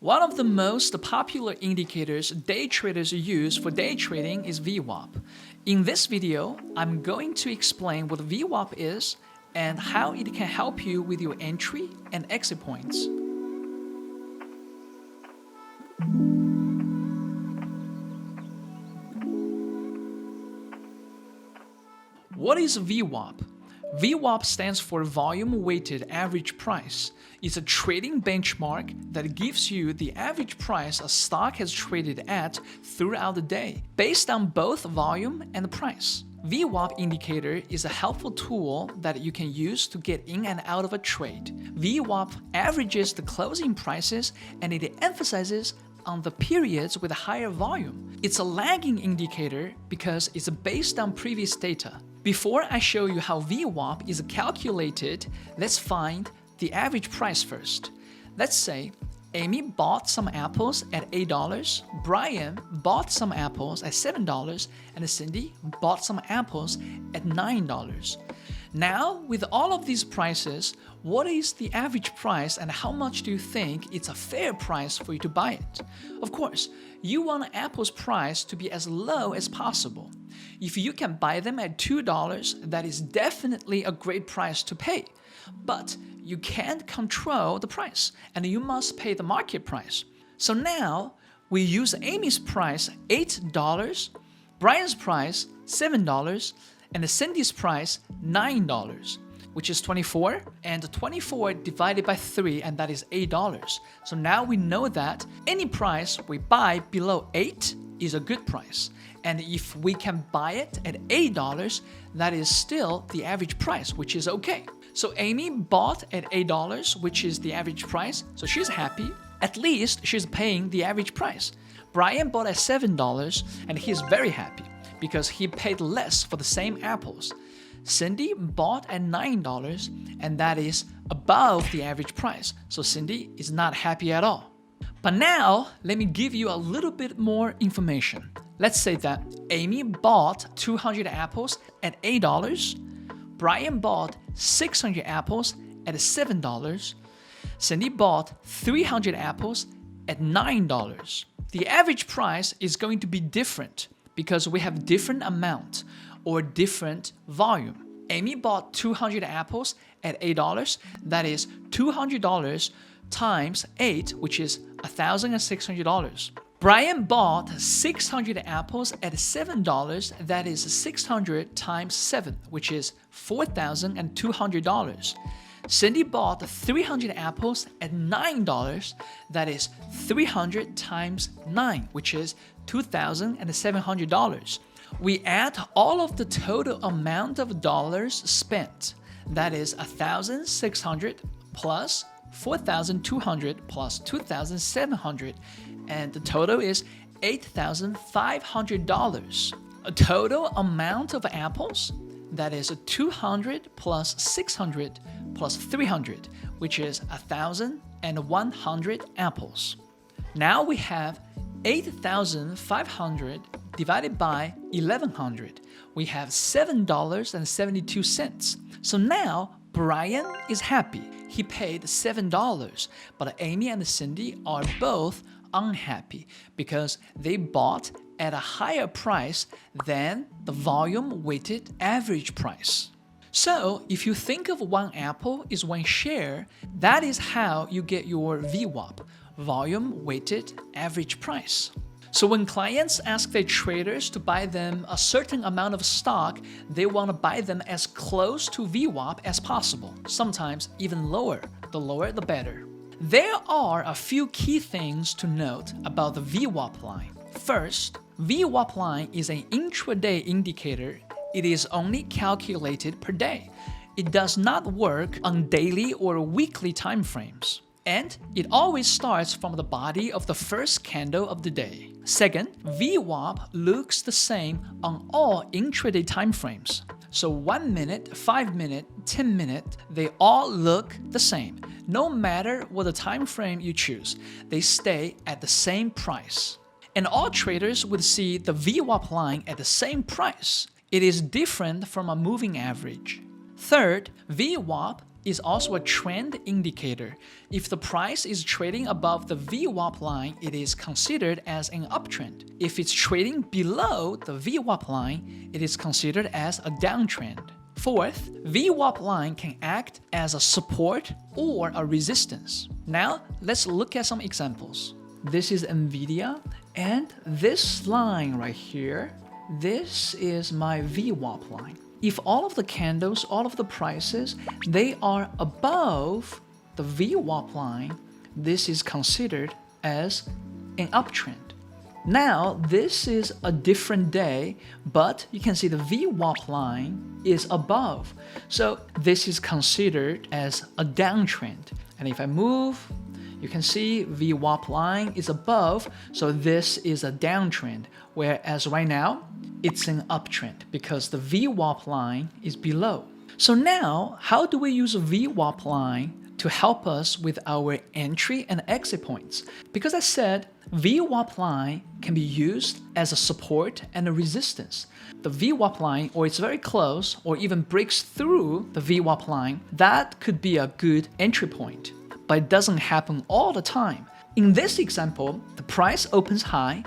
One of the most popular indicators day traders use for day trading is VWAP. In this video, I'm going to explain what VWAP is and how it can help you with your entry and exit points. What is VWAP? VWAP stands for Volume Weighted Average Price. It's a trading benchmark that gives you the average price a stock has traded at throughout the day, based on both volume and price. VWAP indicator is a helpful tool that you can use to get in and out of a trade. VWAP averages the closing prices and it emphasizes on the periods with higher volume. It's a lagging indicator because it's based on previous data. Before I show you how VWAP is calculated, let's find the average price first. Let's say Amy bought some apples at $8, Brian bought some apples at $7, and Cindy bought some apples at $9. Now, with all of these prices, what is the average price and how much do you think it's a fair price for you to buy it? Of course, you want apple's price to be as low as possible. If you can buy them at $2, that is definitely a great price to pay. But you can't control the price, and you must pay the market price. So now, we use Amy's price $8, Brian's price $7, and Cindy's price $9, which is 24, and 24 divided by 3, and that is $8. So now we know that any price we buy below 8 is a good price. And if we can buy it at $8, that is still the average price, which is okay. So Amy bought at $8, which is the average price, so she's happy. At least she's paying the average price. Brian bought at $7, and he's very happy because he paid less for the same apples. Cindy bought at $9, and that is above the average price, so Cindy is not happy at all. But now, let me give you a little bit more information. Let's say that Amy bought 200 apples at $8, Brian bought 600 apples at $7, Cindy bought 300 apples at $9. The average price is going to be different because we have different amount or different volume. Amy bought 200 apples at $8, that is $200 times 8, which is $1,600. Brian bought 600 apples at $7, that is 600 times 7, which is $4,200. Cindy bought 300 apples at $9, that is 300 times 9, which is $2,700. We add all of the total amount of dollars spent, that is 1,600 plus 4,200 plus 2,700, and the total is $8,500. A total amount of apples, that is 200 plus 600 plus 300, which is 1,100 apples. Now we have 8,500 divided by 1,100. We have $7.72. So now Brian is happy. He paid $7, but Amy and Cindy are both unhappy because they bought at a higher price than the volume-weighted average price. So, if you think of one apple is one share, that is how you get your VWAP, volume-weighted average price. So when clients ask their traders to buy them a certain amount of stock, they want to buy them as close to VWAP as possible, sometimes even lower. The lower, the better. There are a few key things to note about the VWAP line. First, VWAP line is an intraday indicator. It is only calculated per day. It does not work on daily or weekly time frames. And it always starts from the body of the first candle of the day. Second, VWAP looks the same on all intraday time frames. So 1 minute, 5 minute, 10 minute, they all look the same. No matter what the time frame you choose, they stay at the same price. And all traders would see the VWAP line at the same price. It is different from a moving average. Third, VWAP is also a trend indicator. If the price is trading above the VWAP line, it is considered as an uptrend. If it's trading below the VWAP line, it is considered as a downtrend. Fourth, VWAP line can act as a support or a resistance. Now, let's look at some examples. This is NVIDIA, and this line right here, this is my VWAP line. If all of the candles, all of the prices, they are above the VWAP line, this is considered as an uptrend. Now, this is a different day, but you can see the VWAP line is above. So this is considered as a downtrend. And if I move, you can see VWAP line is above, so this is a downtrend. Whereas right now, it's an uptrend because the VWAP line is below. So now, how do we use a VWAP line to help us with our entry and exit points? Because I said VWAP line can be used as a support and a resistance. The VWAP line, or it's very close, or even breaks through the VWAP line, that could be a good entry point. But it doesn't happen all the time. In this example, the price opens high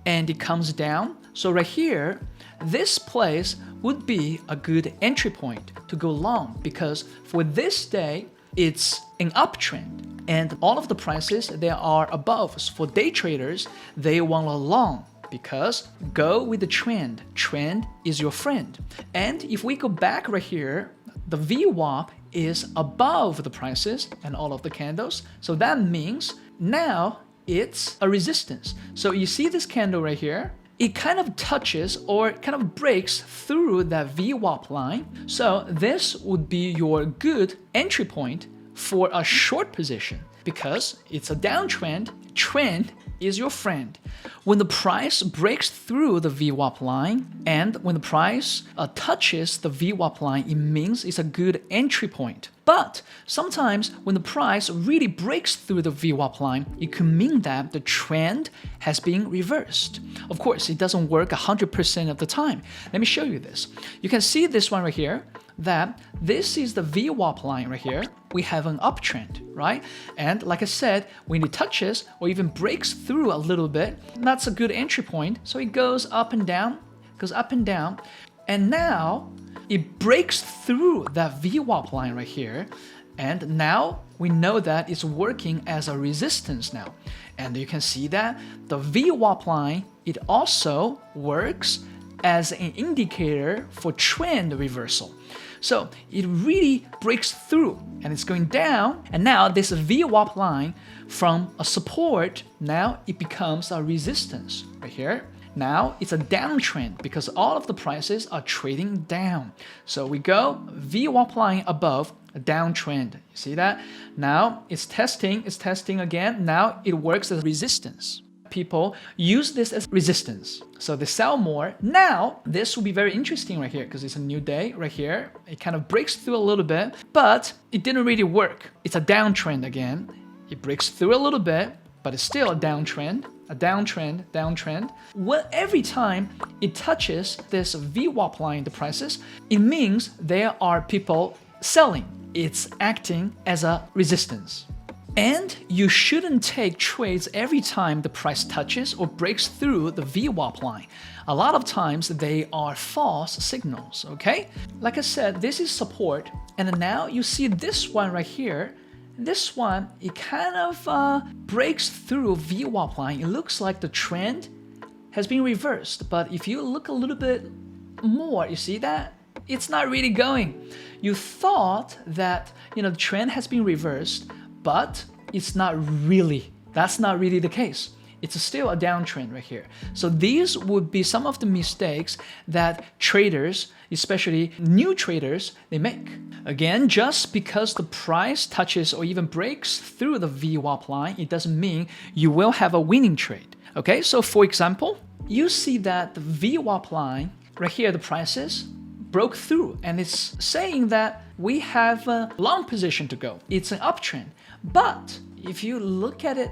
and it comes down. So right here, this place would be a good entry point to go long because for this day, it's an uptrend and all of the prices, they are above. So for day traders, they want a long because go with the trend. Trend is your friend. And if we go back right here, the VWAP is above the prices and all of the candles. So that means now it's a resistance. So you see this candle right here, it kind of touches or kind of breaks through that VWAP line. So this would be your good entry point for a short position because it's a downtrend. Trend is your friend. When the price breaks through the VWAP line and when the price touches the VWAP line, it means it's a good entry point. But sometimes when the price really breaks through the VWAP line, it could mean that the trend has been reversed. Of course, it doesn't work 100% of the time. Let me show you this. You can see this one right here, that this is the VWAP line right here. We have an uptrend, right? And like I said, when it touches or even breaks through a little bit, that's a good entry point. So it goes up and down, and now it breaks through that VWAP line right here. And now we know that it's working as a resistance now. And you can see that the VWAP line, it also works as an indicator for trend reversal. So it really breaks through and it's going down. And now this VWAP line from a support, now it becomes a resistance right here. Now it's a downtrend because all of the prices are trading down. So we go VWAP line above, a downtrend. You see that? Now it's testing again. Now it works as resistance. People use this as resistance. So they sell more. Now, this will be very interesting right here because it's a new day right here. It kind of breaks through a little bit, but it didn't really work. It's a downtrend again. It breaks through a little bit, but it's still a downtrend, downtrend. Well, every time it touches this VWAP line, the prices, it means there are people selling. It's acting as a resistance. And you shouldn't take trades every time the price touches or breaks through the VWAP line. A lot of times they are false signals, okay? Like I said, this is support. And now you see this one right here. This one, it kind of breaks through VWAP line. It looks like the trend has been reversed. But if you look a little bit more, you see that? It's not really going. You thought that, the trend has been reversed, but it's not really. That's not really the case. It's still a downtrend right here. So these would be some of the mistakes that traders, especially new traders, they make. Again, just because the price touches or even breaks through the VWAP line, it doesn't mean you will have a winning trade. Okay, so for example, you see that the VWAP line, right here, the prices broke through and it's saying that we have a long position to go. It's an uptrend. But if you look at it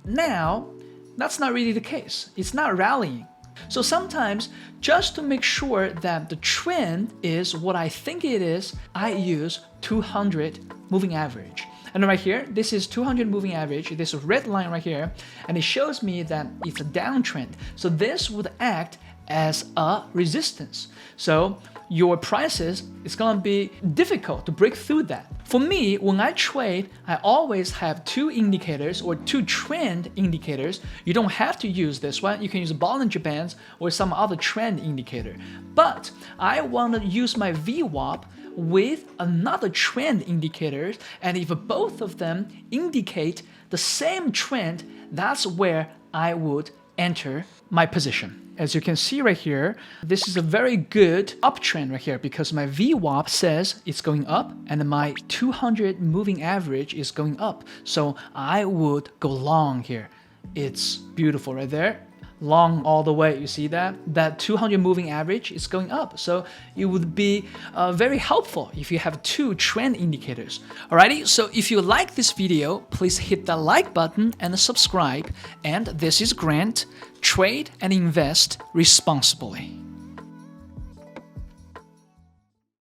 now, that's not really the case. It's not rallying. So sometimes, just to make sure that the trend is what I think it is, I use 200 moving average. And right here, this is 200 moving average, this red line right here, and it shows me that it's a downtrend. So this would act as a resistance. So your prices, it's gonna be difficult to break through that. For me, when I trade, I always have two indicators or two trend indicators. You don't have to use this one. You can use Bollinger Bands or some other trend indicator. But I want to use my VWAP with another trend indicators, and if both of them indicate the same trend, that's where I would enter my position. As you can see right here, this is a very good uptrend right here because my VWAP says it's going up and my 200 moving average is going up. So I would go long here. It's beautiful right there. Long all the way, you see that? That 200 moving average is going up. So it would be very helpful if you have two trend indicators. Alrighty, so if you like this video, please hit that like button and subscribe. And this is Grant. Trade and invest responsibly.